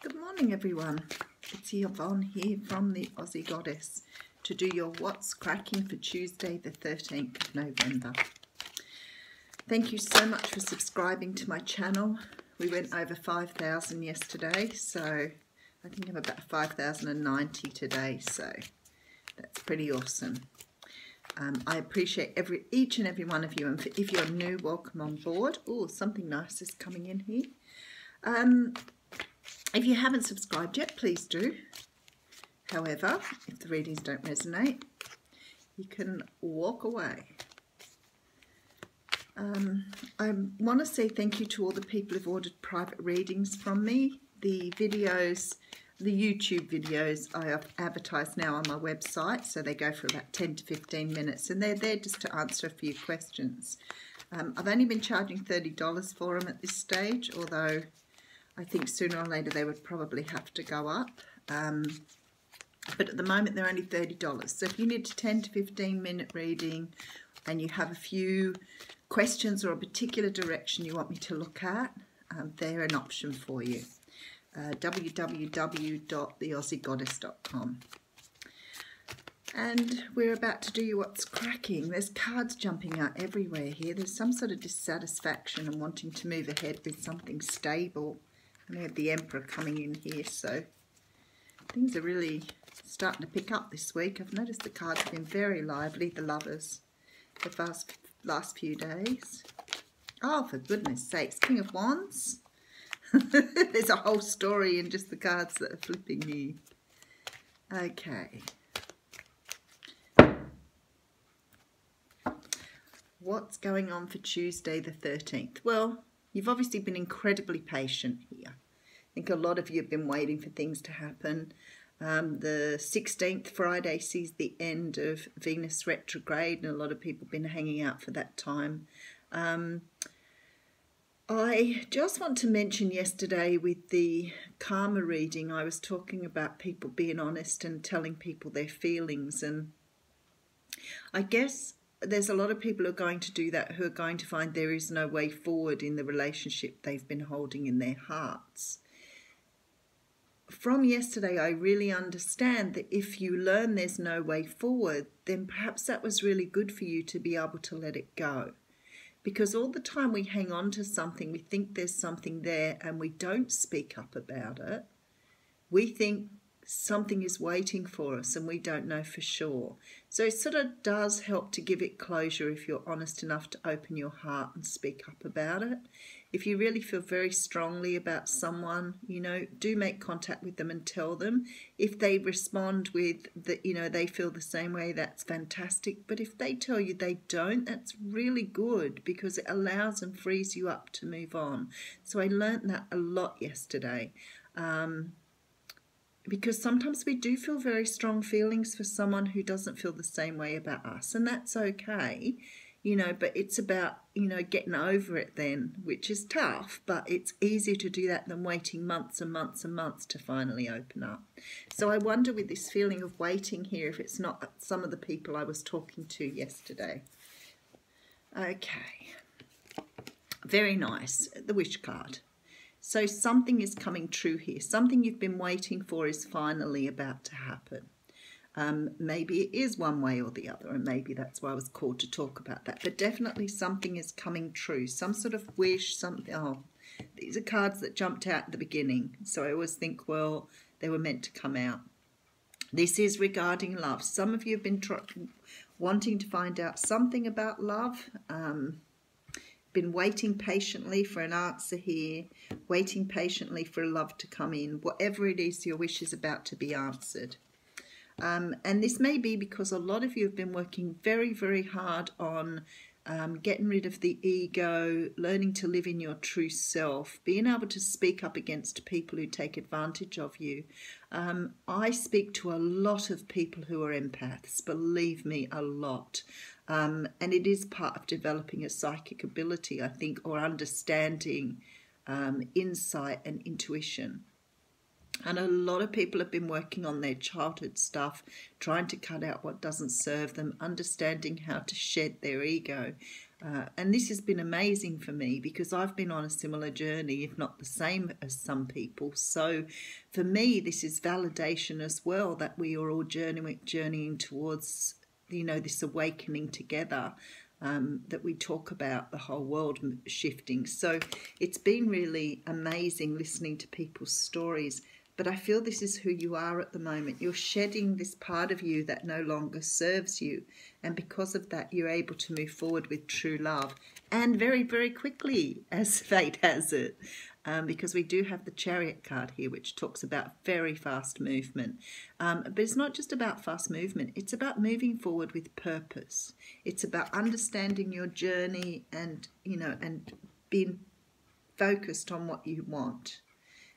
Good morning, everyone. It's Yvonne here from the Aussie Goddess to do your What's Cracking for Tuesday the 13th of November. Thank you so much for subscribing to my channel. We went over 5,000 yesterday, so I think I'm about 5,090 today, so that's pretty awesome. I appreciate each and every one of you, and if you're new, welcome on board. Oh, something nice is coming in here. If you haven't subscribed yet, please do. However, if the readings don't resonate, you can walk away. I want to say thank you to all the people who've ordered private readings from me. The videos, the YouTube videos, I have advertised now on my website, so they go for about 10 to 15 minutes, and they're there just to answer a few questions. I've only been charging $30 for them at this stage, although I think sooner or later they would probably have to go up. But at the moment they're only $30. So if you need a 10 to 15 minute reading and you have a few questions or a particular direction you want me to look at, they're an option for you. www.theaussiegoddess.com. And we're about to do What's Cracking. There's cards jumping out everywhere here. There's some sort of dissatisfaction and wanting to move ahead with something stable. And we have the Emperor coming in here, so things are really starting to pick up this week. I've noticed the cards have been very lively, the Lovers, the last few days. Oh, for goodness sakes, King of Wands. There's a whole story in just the cards that are flipping here. Okay. What's going on for Tuesday the 13th? Well, you've obviously been incredibly patient here. I think a lot of you have been waiting for things to happen. The 16th, Friday, sees the end of Venus retrograde, and a lot of people have been hanging out for that time. I just want to mention yesterday with the karma reading, I was talking about people being honest and telling people their feelings, and I guess there's a lot of people who are going to do that, who are going to find there is no way forward in the relationship they've been holding in their hearts. From yesterday, I really understand that if you learn there's no way forward, then perhaps that was really good for you to be able to let it go. Because all the time we hang on to something, we think there's something there and we don't speak up about it. We think something is waiting for us and we don't know for sure. So it sort of does help to give it closure if you're honest enough to open your heart and speak up about it. If you really feel very strongly about someone, you know, do make contact with them and tell them. If they respond with that, you know, they feel the same way, that's fantastic. But if they tell you they don't, that's really good, because it allows and frees you up to move on. So I learned that a lot yesterday. Because sometimes we do feel very strong feelings for someone who doesn't feel the same way about us, and that's okay, you know, but it's about, you know, getting over it then, which is tough, but it's easier to do that than waiting months and months and months to finally open up. So I wonder with this feeling of waiting here if it's not some of the people I was talking to yesterday. Okay, very nice, the Wish card. So something is coming true here. Something you've been waiting for is finally about to happen. Maybe it is one way or the other, and maybe that's why I was called to talk about that. But definitely something is coming true. Some sort of wish, something. Oh, these are cards that jumped out at the beginning. So I always think, well, they were meant to come out. This is regarding love. Some of you have been wanting to find out something about love. Been waiting patiently for an answer here, waiting patiently for love to come in. Whatever it is, your wish is about to be answered. And this may be because a lot of you have been working very, very hard on getting rid of the ego, learning to live in your true self, being able to speak up against people who take advantage of you. I speak to a lot of people who are empaths, believe me, a lot. And it is part of developing a psychic ability, I think, or understanding insight and intuition. And a lot of people have been working on their childhood stuff, trying to cut out what doesn't serve them, understanding how to shed their ego. And this has been amazing for me because I've been on a similar journey, if not the same as some people. So for me, this is validation as well that we are all journeying towards, this awakening together, that we talk about the whole world shifting. So it's been really amazing listening to people's stories. But I feel this is who you are at the moment. You're shedding this part of you that no longer serves you. And because of that, you're able to move forward with true love. And very, very quickly, as fate has it. Because we do have the Chariot card here, which talks about very fast movement. But it's not just about fast movement. It's about moving forward with purpose. It's about understanding your journey and, and being focused on what you want.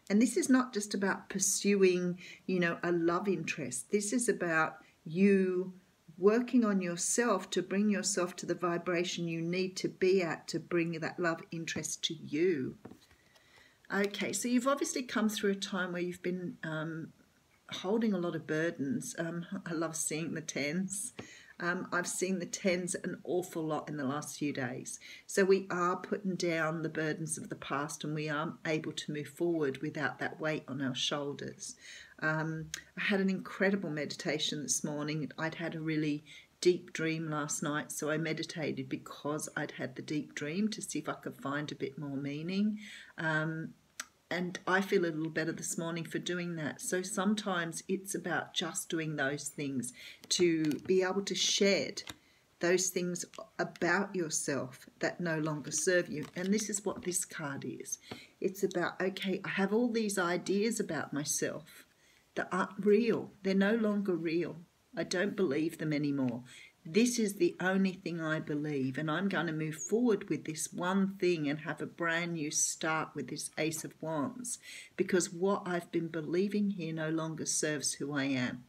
And this is not just about pursuing, a love interest. This is about you working on yourself to bring yourself to the vibration you need to be at to bring that love interest to you. Okay, so you've obviously come through a time where you've been holding a lot of burdens. I love seeing the 10s. I've seen the 10s an awful lot in the last few days. So we are putting down the burdens of the past and we are able to move forward without that weight on our shoulders. I had an incredible meditation this morning. I'd had a really deep dream last night, so I meditated because I'd had the deep dream to see if I could find a bit more meaning. And I feel a little better this morning for doing that. So sometimes it's about just doing those things to be able to shed those things about yourself that no longer serve you. And this is what this card is. It's about, okay, I have all these ideas about myself that aren't real. They're no longer real. I don't believe them anymore. This is the only thing I believe, and I'm going to move forward with this one thing and have a brand new start with this Ace of Wands, because what I've been believing here no longer serves who I am.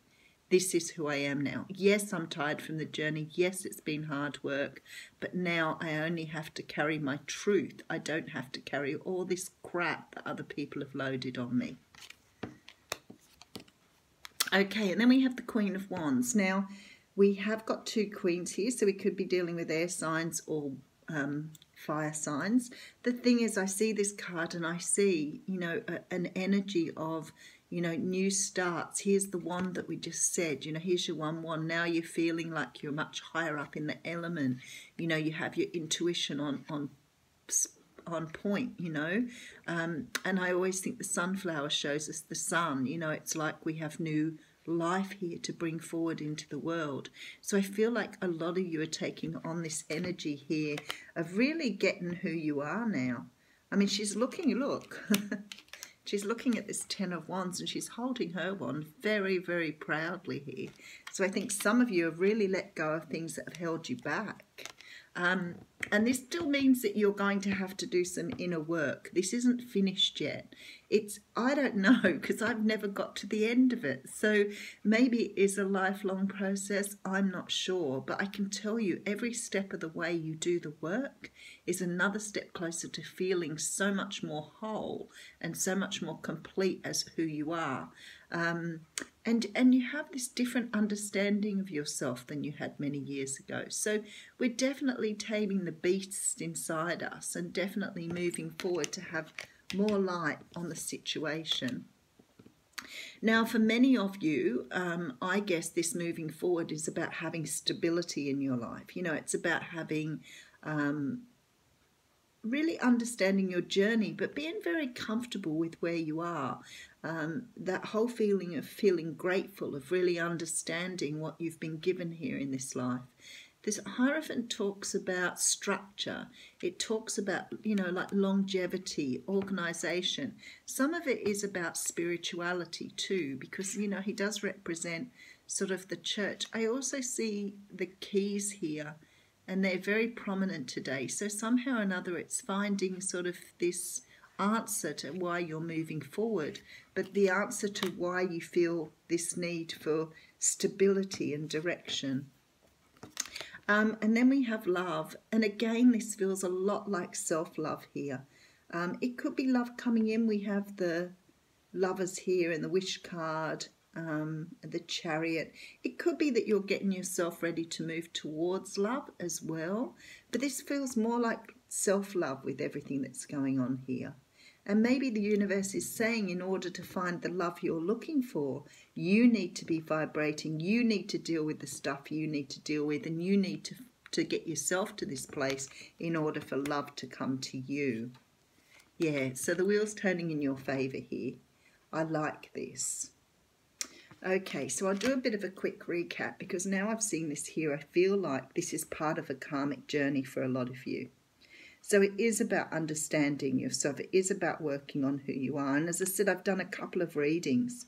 This is who I am now. Yes, I'm tired from the journey. Yes, it's been hard work, but now I only have to carry my truth. I don't have to carry all this crap that other people have loaded on me. Okay, and then we have the Queen of Wands. Now, we have got two queens here, so we could be dealing with air signs or fire signs. The thing is, I see this card and I see, an energy of, new starts. Here's the one that we just said, here's your 1-1. Now you're feeling like you're much higher up in the element. You have your intuition on point, and I always think the sunflower shows us the sun. It's like we have new life here to bring forward into the world. So I feel like a lot of you are taking on this energy here of really getting who you are now. I mean, she's looking, look, she's looking at this 10 of Wands and she's holding her wand very, very proudly here. So I think some of you have really let go of things that have held you back. And this still means that you're going to have to do some inner work. This isn't finished yet. I don't know, because I've never got to the end of it. So maybe it is a lifelong process. I'm not sure. But I can tell you every step of the way you do the work is another step closer to feeling so much more whole and so much more complete as who you are. And you have this different understanding of yourself than you had many years ago. So we're definitely taming the beast inside us and definitely moving forward to have more light on the situation. Now, for many of you, I guess this moving forward is about having stability in your life. It's about having really understanding your journey, but being very comfortable with where you are. That whole feeling of feeling grateful, of really understanding what you've been given here in this life. This Hierophant talks about structure. It talks about, like longevity, organisation. Some of it is about spirituality too, because, he does represent sort of the church. I also see the keys here, and they're very prominent today. So somehow or another it's finding sort of this answer to why you're moving forward, but the answer to why you feel this need for stability and direction. And then we have love. And again, this feels a lot like self-love here. It could be love coming in. We have the Lovers here and the Wish card. the Chariot. It could be that you're getting yourself ready to move towards love as well, but this feels more like self-love with everything that's going on here. And maybe the universe is saying, in order to find the love you're looking for, you need to be vibrating, you need to deal with the stuff you need to deal with, and you need to get yourself to this place in order for love to come to you. Yeah, so the wheel's turning in your favour here. I like this. Okay, so I'll do a bit of a quick recap, because now I've seen this here, I feel like this is part of a karmic journey for a lot of you. So it is about understanding yourself. It is about working on who you are. And as I said, I've done a couple of readings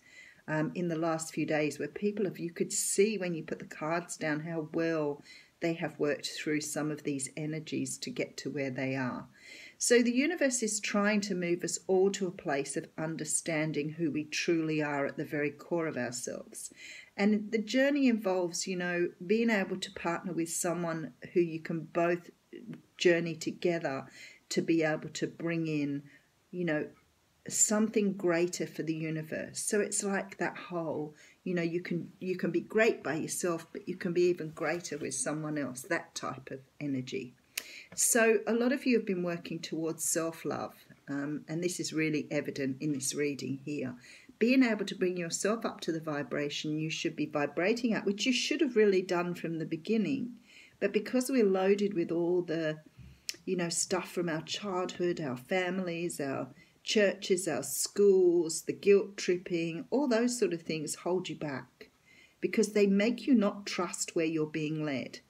in the last few days where you could see when you put the cards down how well they have worked through some of these energies to get to where they are. So the universe is trying to move us all to a place of understanding who we truly are at the very core of ourselves. And the journey involves, you know, being able to partner with someone who you can both journey together to be able to bring in, you know, something greater for the universe. So it's like that whole, you know, you can be great by yourself, but you can be even greater with someone else, that type of energy. So a lot of you have been working towards self-love, and this is really evident in this reading here. Being able to bring yourself up to the vibration you should be vibrating at, which you should have really done from the beginning. But because we're loaded with all the, you know, stuff from our childhood, our families, our churches, our schools, the guilt tripping, all those sort of things hold you back because they make you not trust where you're being led.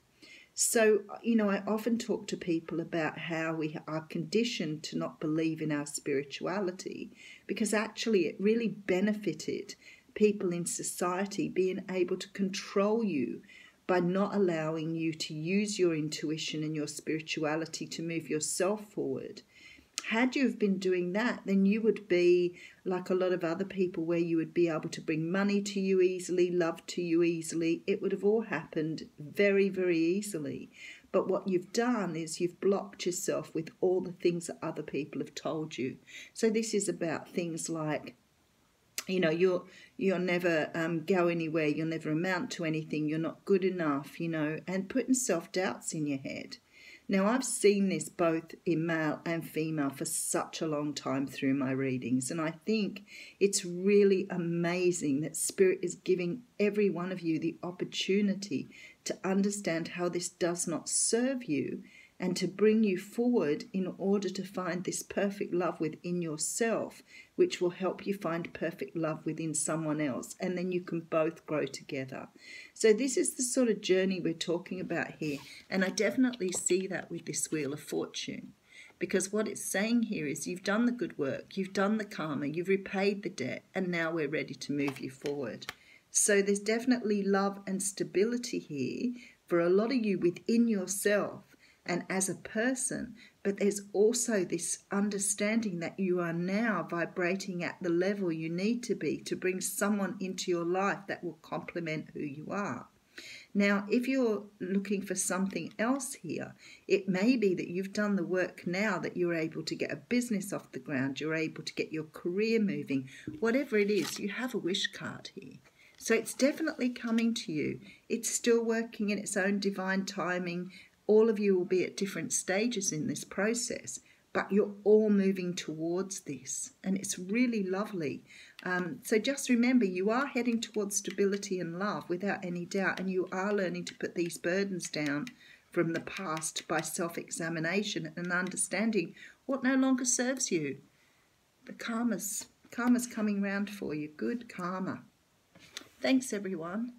So, you know, I often talk to people about how we are conditioned to not believe in our spirituality, because actually it really benefited people in society being able to control you by not allowing you to use your intuition and your spirituality to move yourself forward. Had you have been doing that, then you would be like a lot of other people, where you would be able to bring money to you easily, love to you easily. It would have all happened very, very easily. But what you've done is you've blocked yourself with all the things that other people have told you. So this is about things like, you know, you'll never go anywhere, you'll never amount to anything, you're not good enough, you know, and putting self-doubts in your head. Now, I've seen this both in male and female for such a long time through my readings, and I think it's really amazing that Spirit is giving every one of you the opportunity to understand how this does not serve you and to bring you forward in order to find this perfect love within yourself, which will help you find perfect love within someone else, and then you can both grow together. So this is the sort of journey we're talking about here, and I definitely see that with this Wheel of Fortune, because what it's saying here is you've done the good work, you've done the karma, you've repaid the debt, and now we're ready to move you forward. So there's definitely love and stability here for a lot of you within yourself and as a person, but there's also this understanding that you are now vibrating at the level you need to be to bring someone into your life that will complement who you are. Now, if you're looking for something else here, it may be that you've done the work now, that you're able to get a business off the ground, you're able to get your career moving. Whatever it is, you have a wish card here. So it's definitely coming to you. It's still working in its own divine timing. All of you will be at different stages in this process, but you're all moving towards this, and it's really lovely. So just remember, you are heading towards stability and love without any doubt, and you are learning to put these burdens down from the past by self-examination and understanding what no longer serves you. The karma's coming round for you. Good karma. Thanks, everyone.